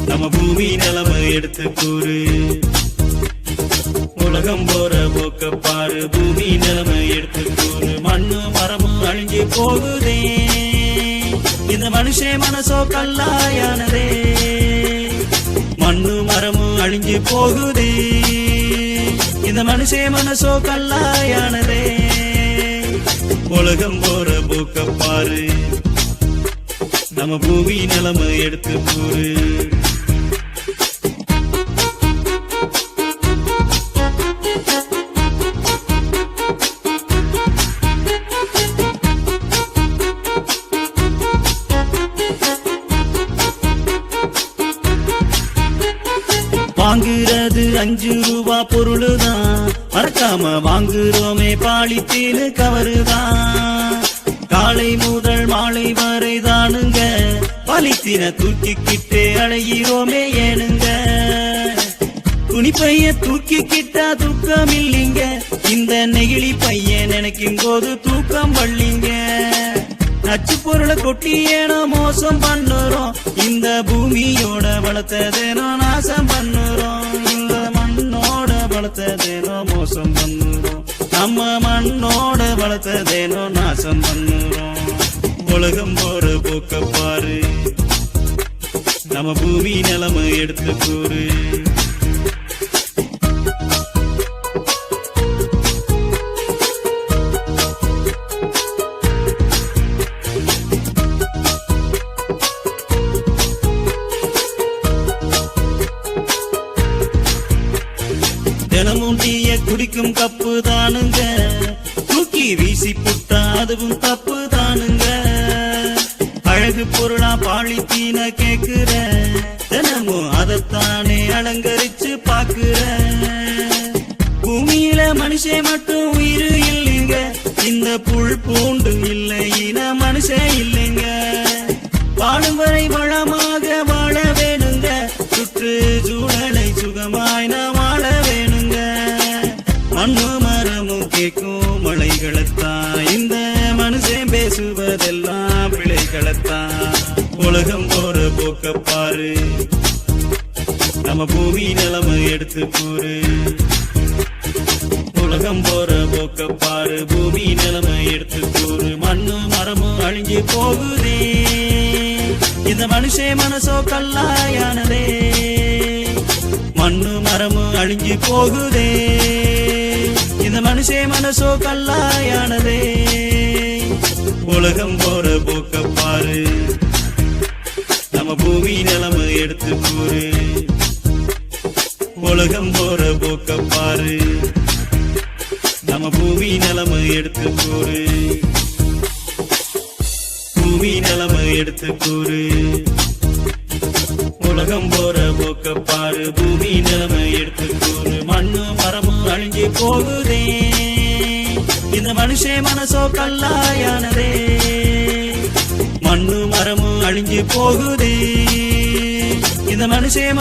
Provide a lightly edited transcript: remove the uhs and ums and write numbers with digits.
நம்ம பூமி நிலைமை எடுத்து கூறு. உலகம் போற போக்க பாரு, பூமி நிலைமை எடுத்து கூறு. மண்ணு மரமும் அழிஞ்சு போகுதே, இந்த மனுஷன் மனசோ கல்லாயானதே. மண்ணு மரமும் அழிஞ்சு போகுதே, இந்த மனுஷன் மனசோ கல்லாயானதே. உலகம் போற போக்க பாரு, நம்ம பூமி நிலைமை எடுத்து கூறு. வாங்குறது 5 ரூபா பொருளுதான், மறக்காம வாங்குறோமே பாலித்தீனு கவருதான். காலை முதல் மாலை வரை தானுங்க பாலித்தீன தூக்கிக்கிட்டே அழைகிறோமே ஏனுங்க. துணிப்பைய தூக்கிக்கிட்டா தூக்கம் இல்லைங்க, இந்த நெகிழி பையன் நினைக்கும் போது தூக்கம் வள்ளிங்க. நச்சு பொருளை கொட்டி ஏனோ மோசம் பண்ணுறோம், இந்த பூமியோட வளர்த்ததேனோ நாசம் பண்ணுறோம். இந்த மண்ணோட வளர்த்ததேனோ மோசம் பண்ணுறோம், நம்ம மண்ணோட வளர்த்ததேனோ நாசம் பண்ணுறோம். உலகம் போற போக்க பாரு, நம்ம பூமி நிலைமை எடுத்து கூறு. தினமும் டீய குடிக்கும் கப்பு தானுங்க, தூக்கி வீசி புட்டா அதுவும் தப்பு தானுங்க. அழகு பொருளா பாலித்தீன கேக்குற, தினமும் அதைத்தானே அலங்கரிச்சு பாக்குற. பூமியில மனுஷன் மட்டும் உயிர் இல்லைங்க, இந்த புல் பூண்டு இல்லைன்னா மனுஷன் இல்லைங்க. வாழும் வரை வளமாக வாழ வேணுங்க, சுற்றுச்சூழலை சுகமாய் நாம் வாழ வேணுங்க. மண்ணு மரமும் கேட்கும் மலைகளைத்தான், இந்த மனுஷன் பேசுவதெல்லாம் பிழைகளைத்தான். உலகம் போற போக்க பாரு, நம்ம பூமி நிலைமை எடுத்து கூறு. உலகம் போற போக்க பாரு, பூமி நிலைமை எடுத்து கூறு. மண்ணு மரமும் அழிஞ்சு போகுதே, இந்த மனுஷன் மனசோ கல்லாயானதே. மண்ணு மரமும் அழிஞ்சு போகுதே, இந்த மனுஷன் மனசோ கல்லாயானதே. உலகம் போற போக்க பாரு, நம்ம பூமி நிலைமை எடுத்து கூறு. உலகம் போற போக்க பாரு, நம்ம பூமி நிலைமை எடுத்து கூறு. பூமி நிலைமை எடுத்து கூறு. உலகம் போற போக்க பாரு, பூமி நிலைமை எடுத்து கூறு. மண்ணு மரமும் அழிஞ்சு போகுதே, இந்த மனுஷன் மனசோ கல்லாயானதே. மண்ணு மரமும் அழிஞ்சு போகுதே, இந்த மனுஷன்